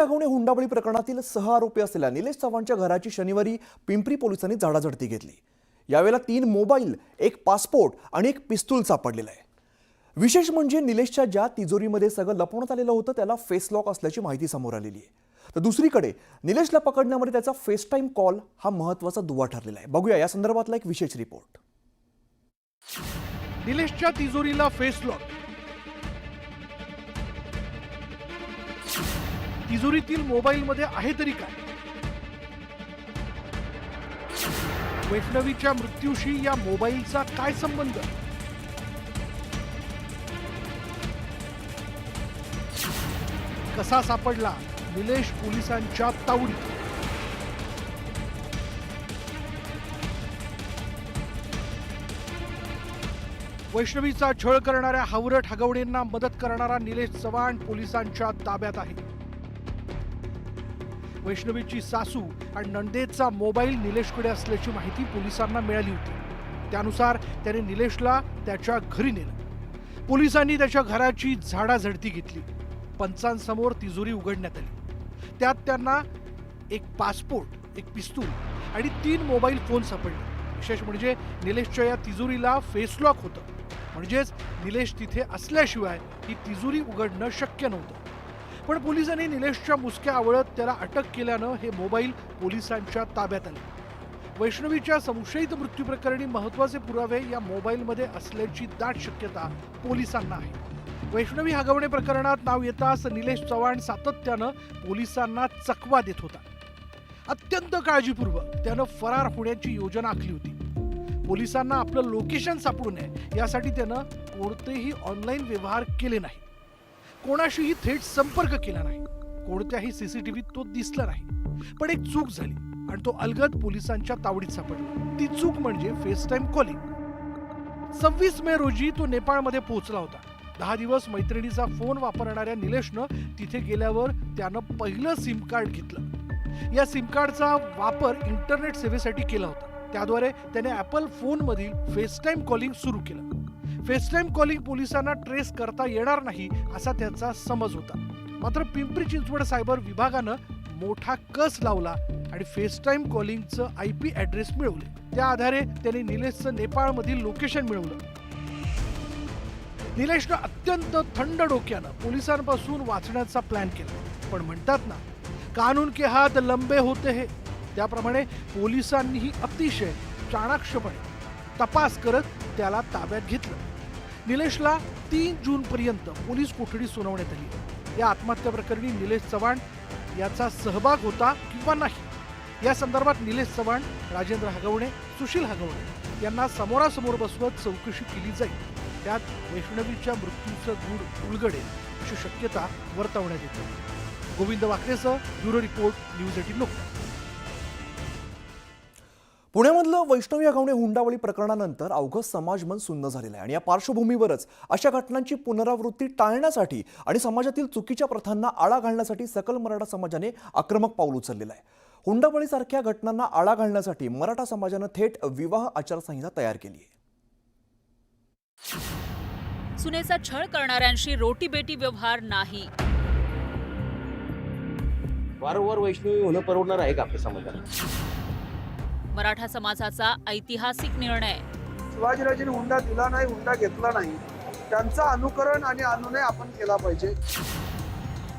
गवणे हुंडाबळी प्रकरणातील आरोपी असलेल्या निलेश चव्हाणच्या घराची शनिवारी पिंपरी पोलिसांनी झाडाझडती घेतली। यावेळेला 3 मोबाईल, 1 पासपोर्ट आणि 1 पिस्तूल सापडलेलं आहे। विशेष म्हणजे निलेशच्या ज्या तिजोरीमध्ये सगळं लपवण्यात आलेलं होतं त्याला फेस लॉक असल्याची माहिती समोर आलेली आहे। तर दुसरीकडे निलेशला पकडण्यामध्ये त्याचा फेसटाईम कॉल हा महत्त्वाचा दुवा ठरलेला आहे। बघूया या संदर्भातला एक विशेष रिपोर्ट। निलेशच्या तिजोरीला फेस लॉक, तिजोरीतील मोबाईलमध्ये आहे तरी काय? वैष्णवीच्या मृत्यूशी या मोबाईलचा काय संबंध? कसा सापडला निलेश पोलिसांच्या तावडीत? वैष्णवीचा छळ करणाऱ्या हावरट हगवणेंना मदत करणारा निलेश चव्हाण पोलिसांच्या ताब्यात आहे। वैष्णवीची सासू आणि नंदेचा मोबाईल निलेशकडे असल्याची माहिती पोलिसांना मिळाली होती। त्यानुसार त्याने निलेशला त्याच्या घरी नेलं। पोलिसांनी त्याच्या घराची झाडाझडती घेतली। पंचांसमोर तिजोरी उघडण्यात आली। त्यात त्यांना 1 पासपोर्ट, 1 पिस्तूल आणि 3 मोबाईल फोन सापडले। विशेष म्हणजे निलेशच्या या तिजोरीला फेस लॉक होतं, म्हणजेच निलेश तिथे असल्याशिवाय ही तिजोरी उघडणं शक्य नव्हतं। पण पोलिसांनी निलेशच्या मुसक्या आवळत त्याला अटक केल्यानं हे मोबाईल पोलिसांच्या ताब्यात आले। वैष्णवीच्या संशयित मृत्यू प्रकरणी महत्त्वाचे पुरावे या मोबाईलमध्ये असल्याची दाट शक्यता पोलिसांना आहे। वैष्णवी हगवणे प्रकरणात नाव येताच निलेश चव्हाण सातत्यानं पोलिसांना चकवा देत होता। अत्यंत काळजीपूर्वक त्यानं फरार होण्याची योजना आखली होती। पोलिसांना आपलं लोकेशन सापडू नये यासाठी त्यानं कोणतेही ऑनलाईन व्यवहार केले नाही, कोणाशीही थेट संपर्क केला नाही, कोणत्याही सीसीटीव्हीत तो दिसला नाही। पण एक चूक झाली आणि तो अलगद पोलिसांच्या तावडीत सापडला। ती चूक म्हणजे फेसटाईम कॉलिंग। 26 मे रोजी तो नेपाळमध्ये पोहोचला होता। 10 दिवस मैत्रिणीचा फोन वापरणाऱ्या निलेशनं तिथे गेल्यावर त्यानं पहिलं सिम कार्ड घेतलं। या सिम कार्डचा वापर इंटरनेट सेवेसाठी केला होता। त्याद्वारे त्याने ॲपल फोनमधील फेसटाईम कॉलिंग सुरू केलं। फेसटाईम कॉलिंग पोलिसांना ट्रेस करता येणार नाही असा त्याचा समज होता। मात्र पिंपरी चिंचवड सायबर विभागानं मोठा कस लावला आणि फेसटाईम कॉलिंगचं IP ॲड्रेस मिळवले। त्या आधारे त्याने निलेशचं नेपाळमधील लोकेशन मिळवलं। निलेशनं अत्यंत थंड डोक्यानं पोलिसांपासून वाचण्याचा प्लॅन केला। पण म्हणतात ना, कानून के हात लंबे होते हैं, त्याप्रमाणे पोलिसांनीही अतिशय चाणाक्षपणे तपास करत त्याला ताब्यात घेतलं। निलेशला 3 जून पर्यंत पोलीस कोठडी सुनावण्यात आली। या आत्महत्या प्रकरणी निलेश चव्हाण याचा सहभाग होता किंवा नाही या संदर्भात निलेश चव्हाण, राजेंद्र हगवणे, सुशील हगवणे यांना समोरासमोर बसवत चौकशी केली जाईल। त्यात वैष्णवीच्या मृत्यूचं गूढ उलगडेल अशी शक्यता वर्तवण्यात येते। गोविंद वाकरेसह ब्युरो रिपोर्ट, न्यूज 18 लोकमत। पुण्यामधलं वैष्णवी हगवणे हुंडाबळी प्रकरणानंतर अवघं समाजमन सुन्न झालेलं आहे आणि या पार्श्वभूमीवरच अशा घटनांची पुनरावृत्ती टाळण्यासाठी आणि समाजातील चुकीच्या प्रथांना आळा घालण्यासाठी सकल मराठा समाजाने आक्रमक पाऊल उचललेलं आहे। हुंडाबळीसारख्या घटनांना आळा घालण्यासाठी मराठा समाजानं थेट विवाह आचारसंहिता तयार केली आहे। सुनेचा छळ करणाऱ्यांशी रोटी बेटी व्यवहार नाही। वारंवार वैष्णवी होणं परवडणार आहे का आपल्या समाजाला? मराठा समाजाचा ऐतिहासिक निर्णय। शिवाजीराजेंनी हुंडा दिला नाही, हुंडा घेतला नाही, त्यांचं अनुकरण आणि अनुनय आपण केला पाहिजे।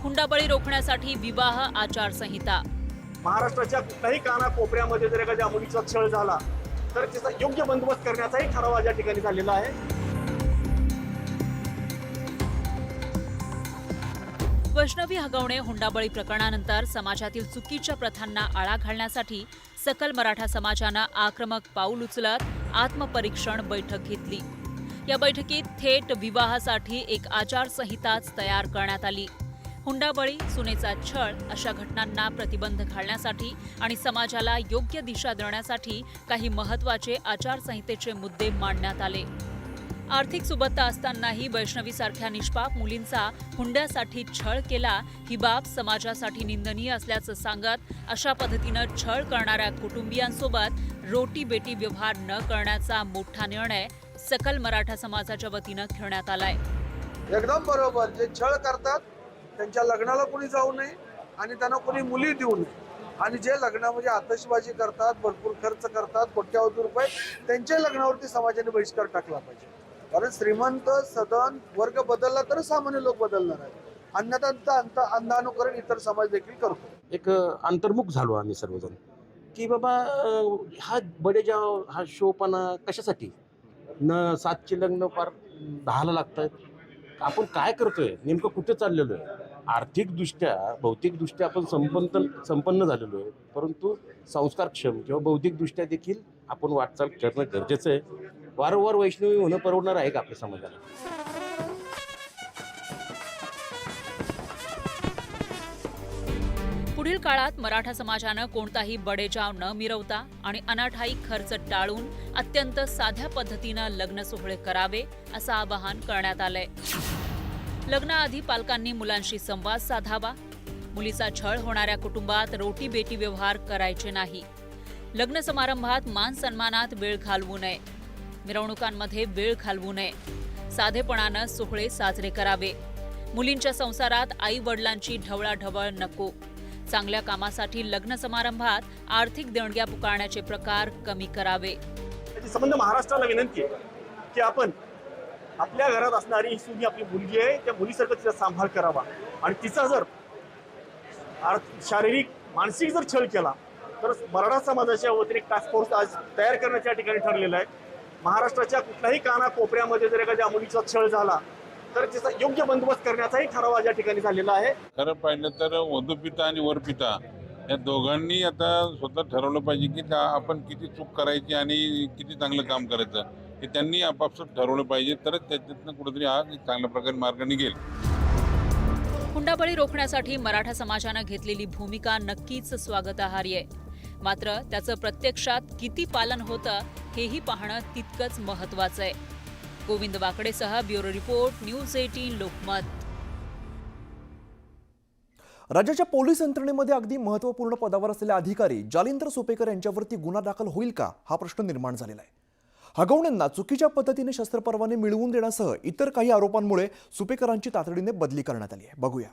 हुंडाबळी रोखण्यासाठी विवाह आचारसंहिता। महाराष्ट्राच्या कुठल्याही कानाकोपऱ्यामध्ये जर एखाद्या मुलीचा छळ झाला तर त्याचा योग्य बंदोबस्त करण्याचाही ठराव आज या ठिकाणी झालेला आहे। वैष्णवी हगवणे हुंडाबळी प्रकरणानंतर समाजातील चुकीच्या प्रथांना आळा घालण्यासाठी सकल मराठा समाजानं आक्रमक पाऊल उचलत आत्मपरीक्षण बैठक घेतली। या बैठकीत थेट विवाहासाठी एक आचारसंहिताच तयार करण्यात आली। हुंडाबळी, सुनेचा छळ अशा घटनांना प्रतिबंध घालण्यासाठी आणि समाजाला योग्य दिशा देण्यासाठी काही महत्त्वाचे आचारसंहितेचे मुद्दे मांडण्यात आले। आर्थिक सुबत्ता असतानाही वैष्णवीसारख्या निष्पाप मुलींचा हुंड्यासाठी छळ केला ही बाब समाजासाठी निंदनीय असल्याचं सांगत अशा पद्धतीनं छळ करणाऱ्या कुटुंबियांसोबत रोटी बेटी व्यवहार न करण्याचा मोठा निर्णय सकल मराठा समाजाच्या वतीनं घेण्यात आलाय। एकदम बरोबर, जे छळ करतात त्यांच्या लग्नाला कोणी जाऊ नये आणि त्यांना कोणी मुली देऊ नये. आणि जे लग्नामध्ये आतषबाजी करतात, भरपूर खर्च करतात, कोट्यावधी रुपये, त्यांच्या लग्नावरती समाजाने बहिष्कार टाकला पाहिजे. कारण श्रीमंत सदन वर्ग बदलला तर सामान्य लोक बदलणार आहेत. अन्यथा अंधानुकरण इतर समाज देखील करतो. एक अंतर्मुख झालो आम्ही सर्वजण की बाबा हा बडेजा हा शोपणा कशासाठी न 7चे लग्न फार 10ला लागतात. आपण काय करतोय, नेमकं कुठे चाललेलो आहे. आर्थिकदृष्ट्या भौतिकदृष्ट्या आपण संपन्न झालेलो आहे, परंतु संस्कारक्षम किंवा बौद्धिकदृष्ट्या देखील आपण वाटचाल करणं गरजेचं आहे. वारंवार वैष्णवी होणं परवडणार आहे का आपल्या समाजाला? पुढील काळात मराठा समाजानं कोणताही बडेजाव न मिरवता आणि अनाठायी खर्च टाळून अत्यंत साध्या पद्धतीनं लग्न सोहळे करावे असं आवाहन करण्यात आलंय. लग्नाआधी पालकांनी मुलांशी संवाद साधावा. मुलीचा छळ होणाऱ्या कुटुंबात रोटी बेटी व्यवहार करायचे नाही. लग्न समारंभात मान सन्मानात वेळ घालवू नये. मिरवणुकांमध्ये वेळ घालवू नये. साधेपणानं सोहळे साजरे करावे. मुलींच्या संसारात आई वडिलांची ढवळाढवळ नको. चांगल्या कामासाठी लग्न समारंभात आर्थिक देणग्या पुकारण्याचे प्रकार कमी करावे. त्याची संबंध महाराष्ट्राला विनंती आहे की आपण आपल्या घरात असणारी ही सुनी आपली मुलगी आहे, त्या मुलीसारखं तिचा सांभाळ करावा. आणि तिचा जर शारीरिक मानसिक जर छळ केला तर मराठा समाजाच्या वतीने टास्क फोर्स आज तयार करण्याच्या ठिकाणी ठरलेला आहे. महाराष्ट्राच्या कुठल्याही कानाकोपऱ्यामध्ये जर एखाद्या मुलीचा छळ झाला तर त्याचा योग्य बंदोबस्त करण्याचाही ठराव आज या ठिकाणी झालेला आहे. खरं पाहिलं तर वधूपिता आणि वरपिता या दोघांनी आता स्वतः ठरवलं पाहिजे की आपण किती चूक करायची आणि किती चांगलं काम करायचं हे त्यांनी आपापसात ठरवलं पाहिजे, तरच त्याच्यातनं कुठेतरी हा चांगल्या प्रकारे मार्ग निघेल. हुंडाबळी रोखण्यासाठी मराठा समाजानं घेतलेली भूमिका नक्कीच स्वागतार्ह आहे. मात्र त्याचं प्रत्यक्षात किती पालन होतं हेही पाहणं तितकंच महत्त्वाचं आहे. गोविंद वाकडेसह ब्युरो रिपोर्ट, न्यूज 18 लोकमत. राज्याच्या पोलीस यंत्रणेमध्ये अगदी महत्त्वपूर्ण पदावर असलेले अधिकारी जालिंदर सुपेकर यांच्यावरती गुन्हा दाखल होईल का हा प्रश्न निर्माण झालेला आहे. हगवण्यांना चुकीच्या पद्धतीने शस्त्र परवाने मिळवून देण्यासह इतर काही आरोपांमुळे सुपेकरांची तातडीने बदली करण्यात आली आहे. बघूया.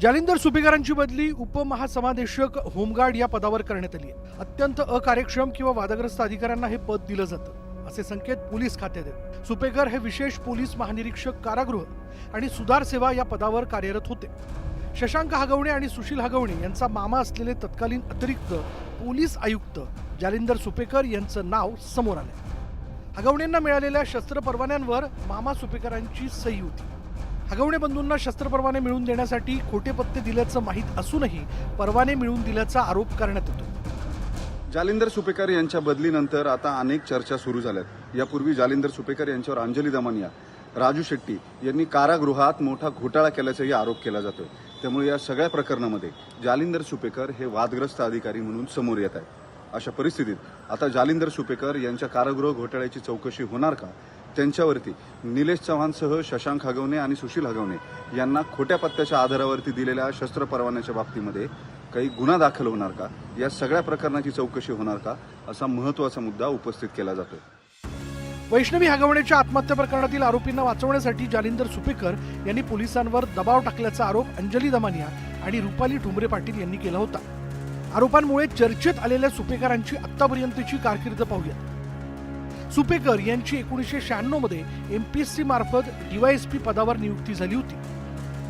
जालिंदर सुपेकरांची बदली उपमहासमादेशक होमगार्ड या पदावर करण्यात आली आहे. अत्यंत अकार्यक्षम किंवा वादग्रस्त अधिकाऱ्यांना हे पद दिलं जातं असे संकेत पोलीस खात्यात आहेत. सुपेकर हे विशेष पोलीस महानिरीक्षक कारागृह आणि सुधार सेवा या पदावर कार्यरत होते. शशांक हगवणे आणि सुशील हगवणे यांचा मामा असलेले तत्कालीन अतिरिक्त पोलीस आयुक्त जालिंदर सुपेकर यांचं नाव समोर आलं. हगवणेंना मिळालेल्या शस्त्र परवान्यांवर मामा सुपेकरांची सही होती. हगवणे बंधूंना शस्त्र परवाने मिळवून देण्यासाठी खोटे पत्ते दिल्याचं माहीत असूनही परवाने मिळवून दिल्याचा आरोप करण्यात येतो. जालिंदर सुपेकर यांच्या बदलीनंतर आता अनेक चर्चा सुरू झाल्यात. यापूर्वी जालिंदर सुपेकर यांच्यावर अंजली दमानिया, राजू शेट्टी यांनी कारागृहात मोठा घोटाळा केल्याचाही आरोप केला जातोय. त्यामुळे या सगळ्या प्रकरणामध्ये जालिंदर सुपेकर हे वादग्रस्त अधिकारी म्हणून समोर येत आहेत. अशा परिस्थितीत आता जालिंदर सुपेकर यांच्या कारागृह घोटाळ्याची चौकशी होणार का? त्यांच्यावरती निलेश चव्हाणसह शशांक हगवणे आणि सुशील हगवणे यांना खोट्या पत्त्याच्या आधारावरती दिलेल्या शस्त्र परवान्याच्या बाबतीमध्ये काही गुन्हा दाखल होणार का? या सगळ्या प्रकरणाची चौकशी होणार का? असा महत्त्वाचा मुद्दा उपस्थित केला जातोय. वैष्णवी हगवणेच्या आत्महत्या प्रकरणातील आरोपींना वाचवण्यासाठी जालिंदर सुपेकर यांनी पोलिसांवर दबाव टाकल्याचा आरोप अंजली दमानिया आणि रुपाली ठुमरे पाटील यांनी केला होता. आरोपांमुळे चर्चेत आलेल्या सुपेकरांची आतापर्यंतची कारकीर्द पाहूया. सुपेकर यांची 1996 मध्ये MPSC मार्फत DYSP पदावर नियुक्ती झाली होती.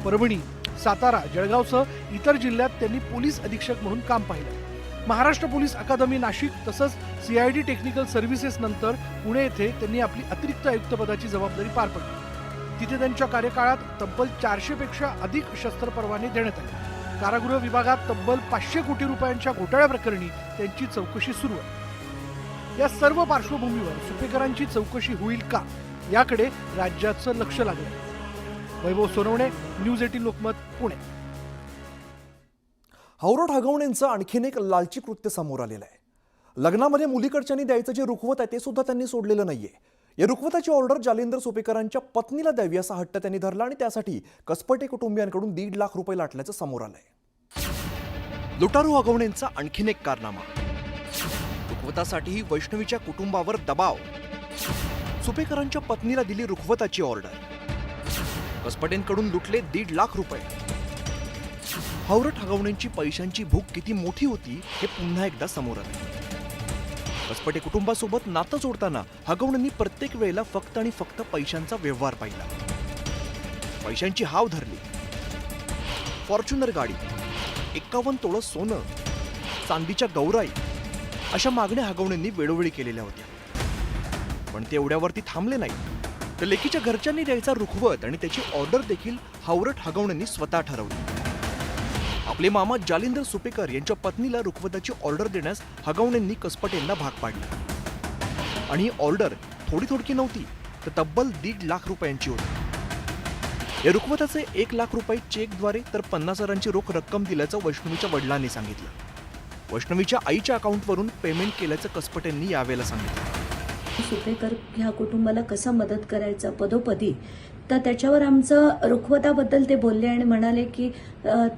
परभणी, सातारा, जळगावसह इतर जिल्ह्यात त्यांनी पोलीस अधीक्षक म्हणून काम पाहिलं. महाराष्ट्र पोलीस अकादमी नाशिक तसंच CID टेक्निकल सर्व्हिसेस नंतर पुणे येथे त्यांनी आपली अतिरिक्त आयुक्त पदाची जबाबदारी पार पडली. तिथे त्यांच्या कार्यकाळात तब्बल 400 पेक्षा अधिक शस्त्र परवाने देण्यात आले. कारागृह विभागात तब्बल 500 कोटी रुपयांच्या घोटाळ्याप्रकरणी त्यांची चौकशी सुरू आहे. या सर्व पार्श्वभूमीवर सुपेकरांची चौकशी होईल का याकडे राज्याचं लक्ष लागलं. वैभव सोनवणे, न्यूज 18 लोकमत, पुणे. हावरट हगवणेंचं आणखीन एक लालची कृत्य समोर आलेलं आहे. लग्नामध्ये मुलीकडच्यांनी द्यायचं जे रुखवत आहे ते सुद्धा त्यांनी सोडलेलं नाहीये. या रुखवताची ऑर्डर जालिंदर सुपेकरांच्या पत्नीला द्यावी असा हट्ट त्यांनी धरला आणि त्यासाठी कसपटे कुटुंबियांकडून 1.5 लाख रुपये लाटल्याचं समोर आलंय. लुटारू हगवणेंचा आणखीन एक कारनामा. रुखवतासाठी वैष्णवीच्या कुटुंबावर दबाव. सुपेकरांच्या पत्नीला दिली रुखवताची ऑर्डर. कसपटेंकडून लुटले 1.5 लाख रुपये. हावरट हगवण्यांची पैशांची भूक किती मोठी होती हे पुन्हा एकदा समोर आलं. कसपटे कुटुंबासोबत नातं जोडताना हगवण्यांनी प्रत्येक वेळेला फक्त आणि फक्त पैशांचा व्यवहार पाहिला. पैशांची हाव धरली. फॉर्च्युनर गाडी, 51 तोळं सोनं, चांदीच्या गौराई अशा मागण्या हगवण्यांनी वेळोवेळी केलेल्या होत्या. पण ते एवढ्यावरती थांबले नाही, तर लेकीच्या घरच्यांनी द्यायचा रुखवत आणि त्याची ऑर्डर देखील हावरट हगवण्यांनी स्वतः ठरवली. आपले मामा जालिंदर सुपेकर यांच्या पत्नीला रुखवताची ऑर्डर देण्यास हगवण्यांनी कसपटेंना भाग पाडले. आणि ही ऑर्डर थोडी थोडकी नव्हती, तर तब्बल 1.5 लाख रुपयांची होती. या रुखवताचे 1 लाख रुपये चेकद्वारे तर 50,000ची रोख रक्कम दिल्याचं वैष्णवीच्या वडिलांनी सांगितलं. वैष्णवीच्या आईच्या अकाउंटवरून पेमेंट केल्याचं कसपटेंनी यावेळेला सांगितलं. सुपेकर ह्या कुटुंबाला कसा मदत करायचा पदोपदी, तर त्याच्यावर आमचं रुखवताबद्दल ते बोलले आणि म्हणाले की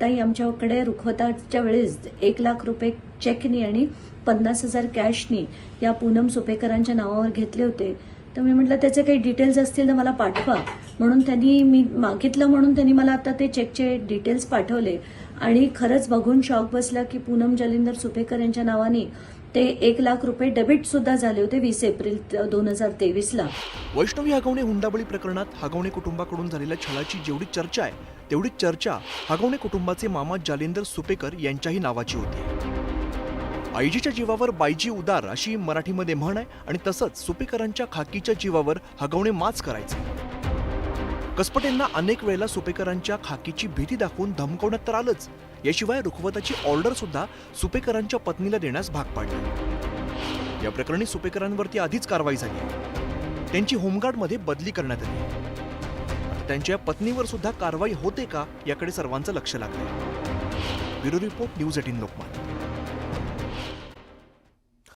ताई आमच्याकडे रुखवताच्या वेळेस 1 लाख रुपये चेकनी आणि 50,000 कॅशनी या पूनम सुपेकरांच्या नावावर घेतले होते. तर मी म्हटलं त्याचे काही डिटेल्स असतील तर मला पाठवा, म्हणून मी मागितलं म्हणून त्यांनी मला आता ते चेकचे डिटेल्स पाठवले. आणि खरंच बघून शॉक बसला की पूनम जालिंदर सुपेकर यांच्या नावाने ते 1 लाख रुपये डेबिट सुद्धा झाले होते 20 एप्रिल 2023ला. वैष्णवी हगवणे हुंडाबळी प्रकरणात हगवणे कुटुंबाकडून झालेल्या छळाची जेवढी चर्चा आहे तेवढीच चर्चा हगवणे कुटुंबाचे मामा जालिंदर सुपेकर यांच्याही नावाची होती. आईजीच्या जीवावर बाईजी उदार अशी मराठीमध्ये म्हण आहे आणि तसंच सुपेकरांच्या खाकीच्या जीवावर हगवणे माच करायचे. कसपटेंना अनेक वेळेला सुपेकरांच्या खाकीची भीती दाखवून धमकवण्यात तर आलंच, याशिवाय रुखवताची ऑर्डर सुद्धा सुपेकरांच्या पत्नीला देण्यास भाग पाडली. या प्रकरणी सुपेकरांवरती आधीच कारवाई झाली. त्यांची होमगार्डमध्ये बदली करण्यात आली. आता त्यांच्या पत्नीवर सुद्धा कारवाई होते का याकडे सर्वांचं लक्ष लागलंय. Bureau report, news 18 Lokmat.